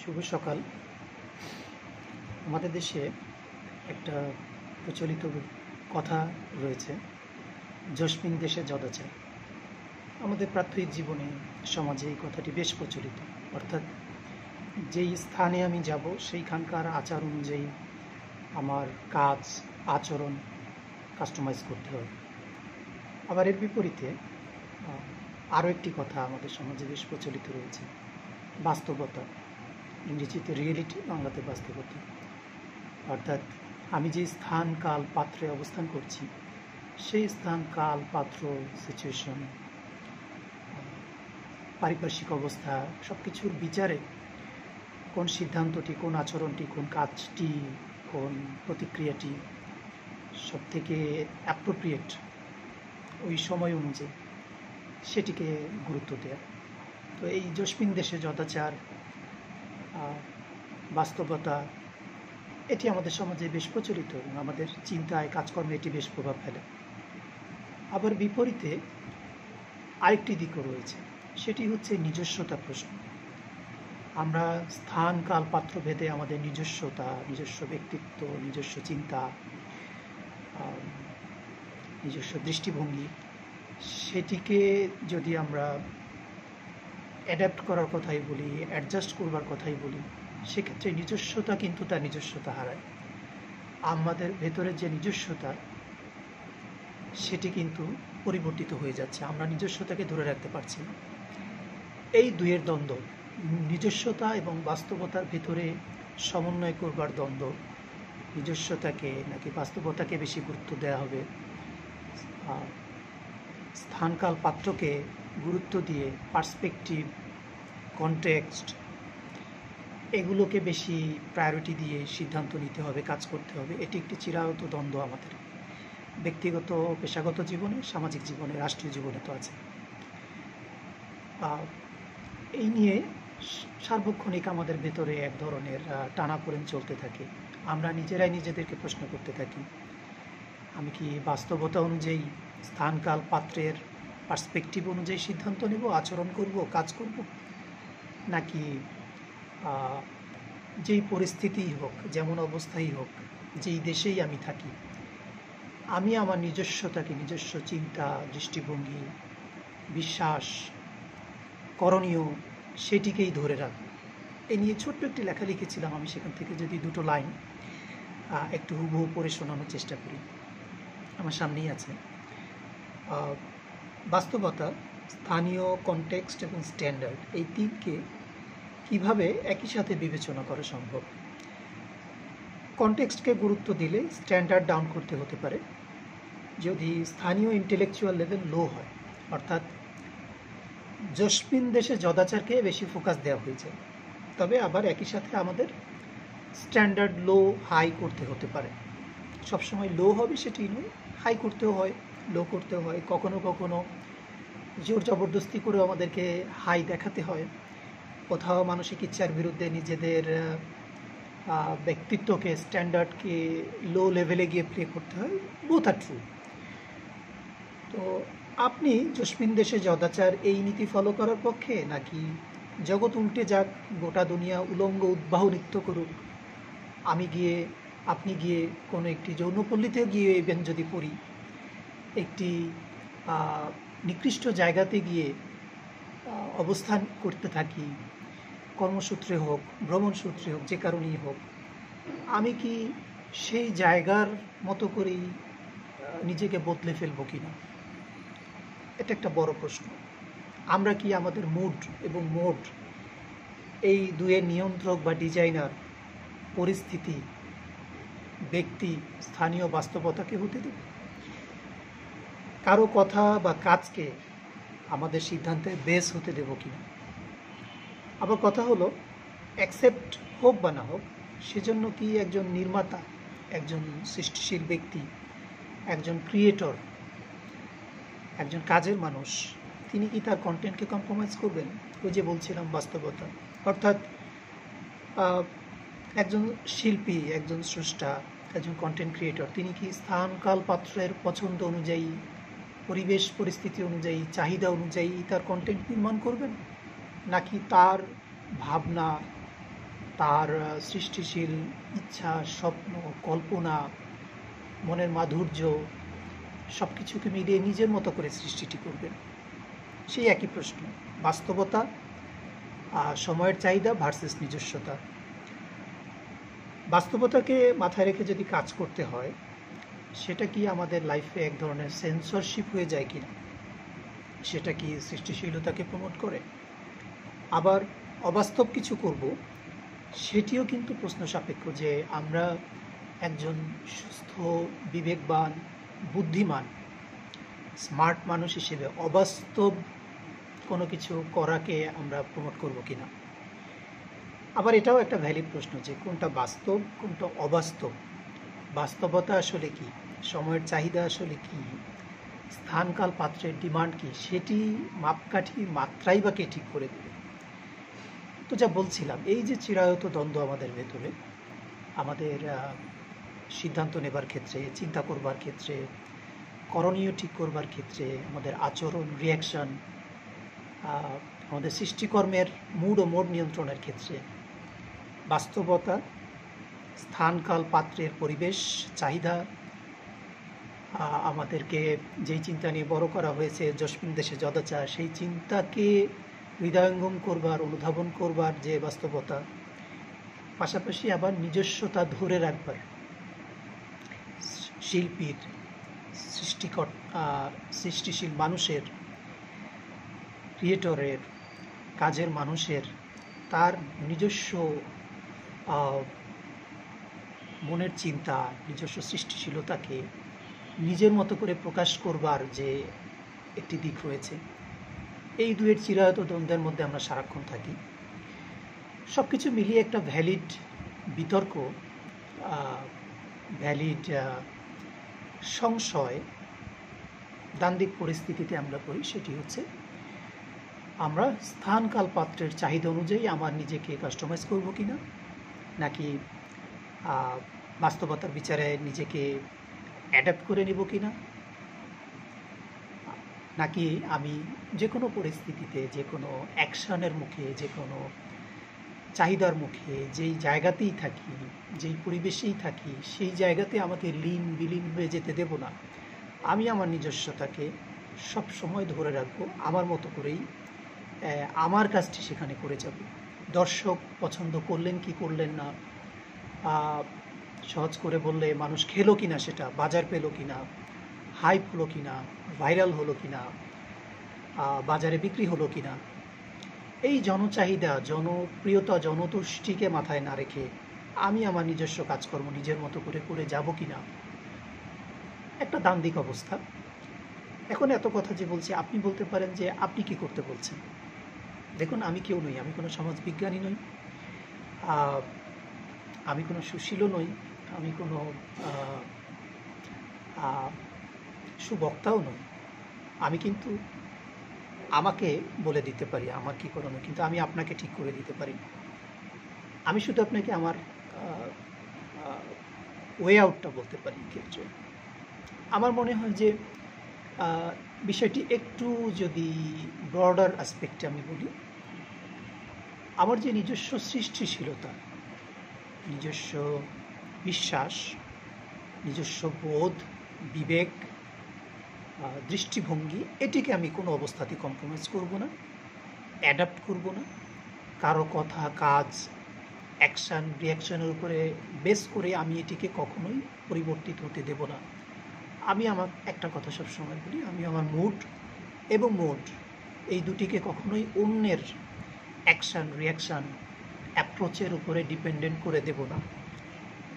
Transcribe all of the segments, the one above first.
শুভ সকাল। আমাদের দেশে একটা প্রচলিত কথা রয়েছে, জসমিন দেশে যদাচার। আমাদের প্রাত্যহিক জীবনে, সমাজে এই কথাটি বেশ প্রচলিত। অর্থাৎ যেই স্থানে আমি যাব সেইখানকার আচার অনুযায়ী আমার কাজ, আচরণ কাস্টমাইজ করতে হবে। আবার এর বিপরীতে আরও একটি কথা আমাদের সমাজে বেশ প্রচলিত রয়েছে, বাস্তবতা। ইংরেজিতে রিয়েলিটি, বাংলাতে বাস্তবতা। অর্থাৎ আমি যে স্থান, কাল, পাত্রে অবস্থান করছি, সেই স্থান, কাল, পাত্র, সিচুয়েশন, পারিপার্শ্বিক অবস্থা সব কিছুর বিচারে কোন সিদ্ধান্তটি, কোন আচরণটি, কোন কাজটি, কোন প্রতিক্রিয়াটি সব থেকে অ্যাপ্রোপ্রিয়েট ওই সময় অনুযায়ী সেটিকে গুরুত্ব দেয়া। তো এই জসমিন দেশে যদাচার, বাস্তবতা, এটি আমাদের সমাজে বেশ প্রচলিত এবং আমাদের চিন্তায়, কাজকর্মে এটি বেশ প্রভাব ফেলে। আবার বিপরীতে আরেকটি দিকও রয়েছে, সেটি হচ্ছে নিজস্বতা প্রশ্ন। আমরা স্থান, কাল, পাত্র ভেদে আমাদের নিজস্বতা, নিজস্ব ব্যক্তিত্ব, নিজস্ব চিন্তা, নিজস্ব দৃষ্টিভঙ্গি, সেটিকে যদি আমরা অ্যাডাপ্ট করার কথাই বলি, অ্যাডজাস্ট করবার কথাই বলি, সেক্ষেত্রে নিজস্বতা কিন্তু তার নিজস্বতা হারায়। আমাদের ভেতরের যে নিজস্বতা, সেটি কিন্তু পরিবর্তিত হয়ে যাচ্ছে, আমরা নিজস্বতাকে ধরে রাখতে পারছি না। এই দুয়ের দ্বন্দ্ব, নিজস্বতা এবং বাস্তবতার ভেতরে সমন্বয় করবার দ্বন্দ্ব, নিজস্বতাকে নাকি বাস্তবতাকে বেশি গুরুত্ব দেওয়া হবে, স্থানকাল পাত্রকে গুরুত্ব দিয়ে পার্সপেক্টিভ, কনটেক্সট, এগুলোকে বেশি প্রায়োরিটি দিয়ে সিদ্ধান্ত নিতে হবে, কাজ করতে হবে। এটি একটি চিরায়ত দ্বন্দ্ব আমাদের ব্যক্তিগত, পেশাগত জীবনে, সামাজিক জীবনে, রাষ্ট্রীয় জীবনে তো আছে। এই নিয়ে সার্বক্ষণিক আমাদের ভেতরে এক ধরনের টানাপোড়েন চলতে থাকে। আমরা নিজেরাই নিজেদেরকে প্রশ্ন করতে থাকি, আমি কি বাস্তবতা অনুযায়ী, স্থান, কাল, পাত্রের পার্সপেক্টিভ অনুযায়ী সিদ্ধান্ত নেব, আচরণ করব, কাজ করব, নাকি যেই পরিস্থিতিই হোক, যেমন অবস্থাই হোক, যেই দেশেই আমি থাকি, আমি আমার নিজস্বতাকে, নিজস্ব চিন্তা, দৃষ্টিভঙ্গি, বিশ্বাস, করণীয়, সেটিকেই ধরে রাখব। এ নিয়ে ছোট্ট একটি লেখা লিখেছিলাম আমি, সেখান থেকে যদি দুটো লাইন একটু হুবহু পড়ে শোনানোর চেষ্টা করি। আমার সামনেই আছে। বাস্তবতা, স্থানীয়, কনটেক্সট এবং স্ট্যান্ডার্ড, এই তিনকে কিভাবে একই সাথে বিবেচনা করা সম্ভব। কনটেক্সটকে গুরুত্ব দিলে স্ট্যান্ডার্ড ডাউন করতে হতে পারে যদি স্থানীয় ইন্টেলেকচুয়াল লেভেল লো হয়। অর্থাৎ জসমিন দেশে যদাচারকে বেশি ফোকাস দেওয়া হয়েছে, তবে আবার একই সাথে আমাদের স্ট্যান্ডার্ড লো, হাই করতে হতে পারে। সবসময় লো হবে সেটি নয়, হাই করতেও হয়, লো করতেও হয়। কখনো কখনো জোর জবরদস্তি করে আমাদেরকে হাই দেখাতে হয়, কোথাও মানসিক ইচ্ছার বিরুদ্ধে নিজেদের ব্যক্তিত্বকে, স্ট্যান্ডার্ডকে লো লেভেলে গিয়ে প্লে করতে হয়। বোথ আর ট্রু। তো আপনি জসমিন দেশে যদাচার এই নীতি ফলো করার পক্ষে, নাকি জগৎ উল্টে যাক, গোটা দুনিয়া উলঙ্গ উদ্বাহ নৃত্য করুক, আপনি গিয়ে কোনো একটি যৌনপল্লীতে গিয়ে ইভেন যদি পড়ি, একটি নিকৃষ্ট জায়গাতে গিয়ে অবস্থান করতে থাকি, কর্মসূত্রে হোক, ভ্রমণ সূত্রে হোক, যে কারণেই হোক, আমি কি সেই জায়গার মতো করেই নিজেকে বদলে ফেলবো কিনা? এটা একটা বড় প্রশ্ন। আমরা কি আমাদের মুড এবং মোড, এই দুয়ের নিয়ন্ত্রক বা ডিজাইনার পরিস্থিতি, ব্যক্তি, স্থানীয় বাস্তবতাকে হতে দেব? কারো কথা বা কাজকে আমাদের সিদ্ধান্তের বেস হতে দেব কিনা? আবার কথা হলো, অ্যাকসেপ্ট হোক বা না হোক, সেজন্য কি একজন নির্মাতা, একজন সৃষ্টিশীল ব্যক্তি, একজন ক্রিয়েটর, একজন কাজের মানুষ, তিনি কি তার কন্টেন্টকে কম্প্রোমাইজ করবেন? ওই যে বলছিলাম, বাস্তবতা। অর্থাৎ একজন শিল্পী, একজন স্রষ্টা, একজন কন্টেন্ট ক্রিয়েটর, তিনি কি স্থান, কাল, পাত্রের পছন্দ অনুযায়ী, পরিবেশ পরিস্থিতি অনুযায়ী, চাহিদা অনুযায়ী তার কন্টেন্ট নির্মাণ করবেন, নাকি তার ভাবনা, তার সৃষ্টিশীল ইচ্ছা, স্বপ্ন, কল্পনা, মনের মাধুর্য সব কিছুকে মিলিয়ে নিজের মতো করে সৃষ্টিটি করবেন। সেই একই প্রশ্ন, বাস্তবতা, সময়ের চাহিদা ভার্সেস নিজস্বতা। বাস্তবতাকে মাথায় রেখে যদি কাজ করতে হয়, সেটা কি আমাদের লাইফে এক ধরনের সেন্সরশিপ হয়ে যায় কিনা? সেটা কি সৃষ্টিশীলতাকে প্রমোট করে? আবার অবাস্তব কিছু করব, সেটিও কিন্তু প্রশ্ন সাপেক্ষ, যে আমরা একজন সুস্থ, বিবেকবান, বুদ্ধিমান, স্মার্ট মানুষ হিসেবে অবাস্তব কোনো কিছু করাকে আমরা প্রমোট করব কিনা। আবার এটাও একটা ভ্যালিড প্রশ্ন, যে কোনটা বাস্তব, কোনটা অবাস্তব। বাস্তবতা আসলে কি, সময়ের চাহিদা আসলে কি, স্থানকাল পাত্রের ডিমান্ড কি, সেটি মাপকাঠি, মাত্রাই বা কে ঠিক করে দেবে? তো যা বলছিলাম, এই যে চিরায়ত দ্বন্দ্ব আমাদের ভেতরে, আমাদের সিদ্ধান্ত নেবার ক্ষেত্রে, চিন্তা করবার ক্ষেত্রে, করণীয় ঠিক করবার ক্ষেত্রে, আমাদের আচরণ, রিয়াকশন, আমাদের সৃষ্টিকর্মের মুড ও মোড নিয়ন্ত্রণের ক্ষেত্রে বাস্তবতা, স্থানকাল পাত্রের পরিবেশ, চাহিদা, আমাদেরকে যেই চিন্তা নিয়ে বড় করা হয়েছে, যস্মিন দেশে যদাচার, সেই চিন্তাকে হৃদয়ঙ্গম করবার, অনুধাবন করবার যে বাস্তবতা, পাশাপাশি আবার নিজস্বতা ধরে রাখবার, শিল্পীর, সৃষ্টিশীল মানুষের, ক্রিয়েটরের, কাজের মানুষের, তার নিজস্ব মনের চিন্তা, নিজস্ব সৃষ্টিশীলতাকে নিজের মতো করে প্রকাশ করবার যে একটি দিক রয়েছে, এই দুয়ের চিরায়ত দ্বন্দ্বের মধ্যে আমরা সারাক্ষণ থাকি। সব কিছু মিলিয়ে একটা ভ্যালিড বিতর্ক, ভ্যালিড সংশয় দ্বান্দ্বিক পরিস্থিতিতে আমরা পড়ি। সেটি হচ্ছে, আমরা স্থানকাল পাত্রের চাহিদা অনুযায়ী আমার নিজেকে কাস্টমাইজ করব কিনা, নাকি বাস্তবতার বিচারে নিজেকে অ্যাডাপ্ট করে নেব কিনা, নাকি আমি যে কোনো পরিস্থিতিতে, যে কোনো অ্যাকশানের মুখে, যে কোনো চাহিদার মুখে, যেই জায়গাতেই থাকি, যেই পরিবেশেই থাকি, সেই জায়গাতে আমাকে বিলীন হয়ে যেতে দেব না। আমি আমার নিজস্বতাকে সব সময় ধরে রাখবো, আমার মতো করেই আমার কাজটি সেখানে করে যাব। দর্শক পছন্দ করলেন কি করলেন না, সহজ করে বললে মানুষ খেলো কিনা, সেটা বাজার পেল কিনা, হাইপ হলো কিনা, ভাইরাল হলো কিনা, বাজারে বিক্রি হলো কিনা, এই জনচাহিদা, জনপ্রিয়তা, জনতুষ্টিকে মাথায় না রেখে আমি আমার নিজস্ব কাজকর্ম নিজের মতো করে করে যাব কিনা, একটা দ্বান্দ্বিক অবস্থা। এখন এত কথা যে বলছি, আপনি বলতে পারেন যে আপনি কি করতে বলছেন। দেখুন, আমি কেউ নই, আমি কোনো সমাজবিজ্ঞানী নই, আমি কোনো সুশীলও নই, আমি কোনো সুবক্তাও নই। আমি কিন্তু আমাকে বলে দিতে পারি আমার কী করণীয়, কিন্তু আমি আপনাকে ঠিক করে দিতে পারি না। আমি শুধু আপনাকে আমার ওয়ে আউটটা বলতে পারি। ক্ষেত্রে আমার মনে হয় যে বিষয়টি একটু যদি ব্রডার অ্যাসপেক্টে আমি বলি, আমার যে নিজস্ব সৃষ্টিশীলতা, নিজস্ব বিশ্বাস, নিজস্ব বোধ, বিবেক, দৃষ্টিভঙ্গি, এটিকে আমি কোনো অবস্থাতেই কম্প্রোমাইজ করব না, অ্যাডাপ্ট করব না। কারো কথা, কাজ, অ্যাকশান, রিয়াকশানের উপরে বেস করে আমি এটিকে কখনোই পরিবর্তিত হতে দেব না। আমি আমার একটা কথা সবসময় বলি, আমি আমার মুড এবং মোড, এই দুটিকে কখনোই অন্যের অ্যাকশান, রিয়াকশান, অ্যাপ্রোচের উপরে ডিপেন্ডেন্ট করে দেব না,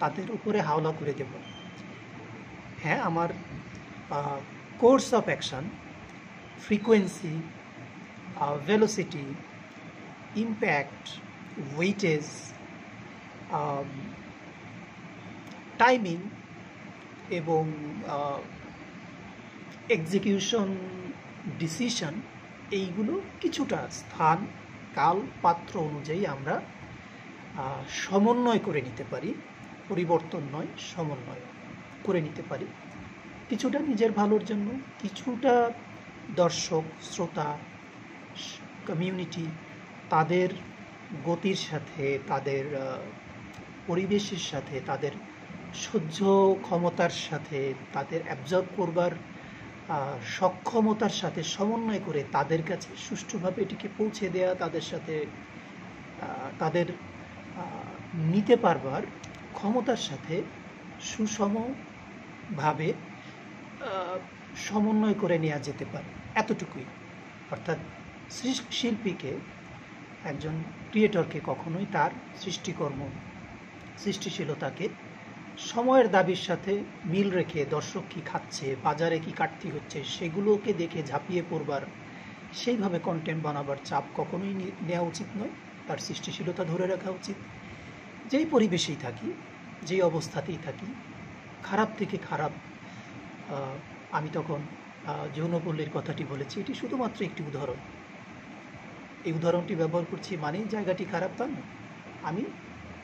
তাদের উপরে হাওলা করে দেব না। হ্যাঁ, আমার course of action, frequency, velocity, impact, weightage, timing এবং এক্সিকিউশন, ডিসিশন, এইগুলো কিছুটা স্থান, কাল, পাত্র অনুযায়ী আমরা সমন্বয় করে নিতে পারি। পরিবর্তন নয়, সমন্বয় করে নিতে পারি। কিছুটা নিজের ভালোর জন্য, কিছুটা দর্শক, শ্রোতা, কমিউনিটি, তাদের গতির সাথে, তাদের পরিবেশের সাথে, তাদের সহ্য ক্ষমতার সাথে, তাদের অ্যাবজর্ব করবার সক্ষমতার সাথে সমন্বয় করে তাদের কাছে সুষ্ঠুভাবে এটিকে পৌঁছে দেয়া, তাদের সাথে তাদের নিতে পারবার ক্ষমতার সাথে সুষমভাবে সমন্বয় করে নেওয়া যেতে পারে, এতটুকুই। অর্থাৎ শিল্পীকে, একজন ক্রিয়েটরকে কখনোই তার সৃষ্টিকর্ম, সৃষ্টিশীলতাকে সময়ের দাবির সাথে মিল রেখে দর্শক কী খাচ্ছে, বাজারে কী কাটতি হচ্ছে, সেগুলোকে দেখে ঝাঁপিয়ে পড়বার, সেইভাবে কন্টেন্ট বানাবার চাপ কখনোই নেওয়া উচিত নয়। তার সৃষ্টিশীলতা ধরে রাখা উচিত। যেই পরিবেশেই থাকি, যেই অবস্থাতেই থাকি, খারাপ থেকে খারাপ, আমি তখন যৌনপল্লীর কথাটি বলেছি, এটি শুধুমাত্র একটি উদাহরণ। এই উদাহরণটি ব্যবহার করছি মানেই জায়গাটি খারাপ তা নয়। আমি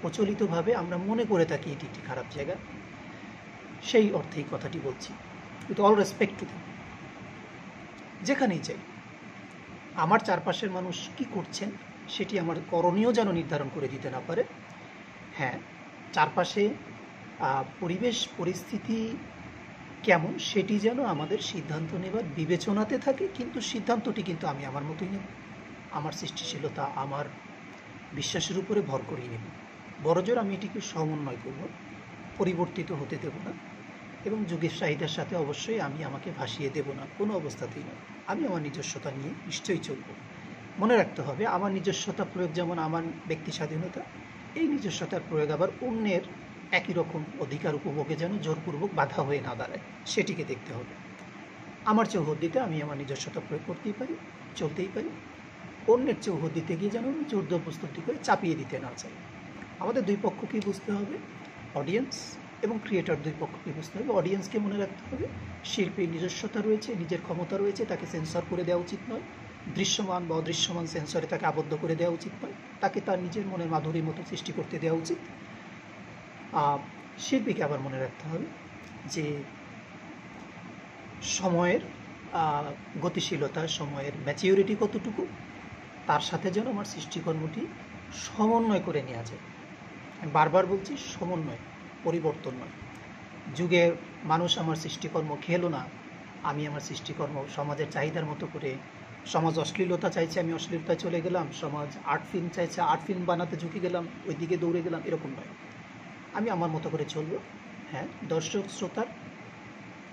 প্রচলিতভাবে আমরা মনে করে থাকি এটি একটি খারাপ জায়গা, সেই অর্থেই কথাটি বলছি। With all respect to them, যেখানেই যাই আমার চারপাশের মানুষ কি করছেন সেটি আমার করণীয় যেন নির্ধারণ করে দিতে না পারে। হ্যাঁ, চারপাশে পরিবেশ পরিস্থিতি কেমন সেটি যেন আমাদের সিদ্ধান্ত নেবার বিবেচনাতে থাকে, কিন্তু সিদ্ধান্তটি কিন্তু আমি আমার মতোই নেব, আমার সৃষ্টিশীলতা, আমার বিশ্বাসের উপরে ভর করেই নেব। বড়জোর আমি এটিকে সমন্বয় করব, পরিবর্তিত হতে দেব না, এবং যুগের চাহিদার সাথে অবশ্যই আমি আমাকে ভাসিয়ে দেব না, কোনো অবস্থাতেই নয়। আমি আমার নিজস্বতা নিয়ে নিশ্চয়ই চলব। মনে রাখতে হবে, আমার নিজস্বতা প্রয়োগ যেমন আমার ব্যক্তি স্বাধীনতা, এই নিজস্বতার প্রয়োগ আবার অন্যের একই রকম অধিকার উপভোগে যেন জোরপূর্বক বাধা হয়ে না দাঁড়ায়, সেটিকে দেখতে হবে। আমার চৌহদ্দিতে আমি আমার নিজস্বতা প্রয়োগ করতেই পারি, চলতেই পারি। অন্যের চৌহদ্দিতে গিয়ে যেন জোর জবরদস্তি করে চাপিয়ে দিতে না চাই। আমাদের দুই পক্ষকেই বুঝতে হবে, অডিয়েন্স এবং ক্রিয়েটর দুই পক্ষকেই বুঝতে হবে। অডিয়েন্সকে মনে রাখতে হবে শিল্পীর নিজস্বতা রয়েছে, নিজের ক্ষমতা রয়েছে, তাকে সেন্সর করে দেওয়া উচিত নয়, দৃশ্যমান বা অদৃশ্যমান সেন্সরে তাকে আবদ্ধ করে দেওয়া উচিত নয়, তাকে তার নিজের মনের মাধুরীর মতো সৃষ্টি করতে দেওয়া উচিত। শিল্পীকে আবার মনে রাখতে হবে যে সময়ের গতিশীলতা, সময়ের ম্যাচিউরিটি কতটুকু, তার সাথে যেন আমার সৃষ্টিকর্মটি সমন্বয় করে নেওয়া যায়। আমি বারবার বলছি, সমন্বয়, পরিবর্তন নয়। যুগে মানুষ আমার সৃষ্টিকর্ম খেলো না, আমি আমার সৃষ্টিকর্ম সমাজের চাহিদার মতো করে, সমাজ অশ্লীলতা চাইছে আমি অশ্লীলতায় চলে গেলাম, সমাজ আর্ট ফিল্ম চাইছে আর্ট ফিল্ম বানাতে ঝুঁকে গেলাম, ওই দিকে দৌড়ে গেলাম, এরকম নয়। আমি আমার মতো করে চলব। হ্যাঁ, দর্শক শ্রোতার,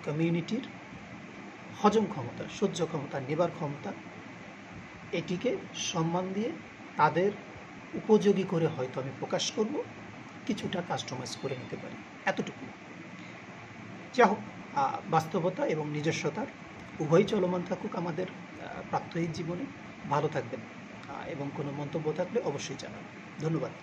কমিউনিটির হজম ক্ষমতা, সহ্য ক্ষমতা, নেবার ক্ষমতা, এটিকে সম্মান দিয়ে তাদের উপযোগী করে হয়তো আমি প্রকাশ করব, কিছুটা কাস্টমাইজ করে নিতে পারি, এতটুকু। যা হোক, বাস্তবতা এবং নিজস্বতার উভয়ই চলমান থাকুক আমাদের প্রাত্যহিক জীবনে। ভালো থাকবেন, এবং কোনো মন্তব্য থাকলে অবশ্যই জানাবেন। ধন্যবাদ।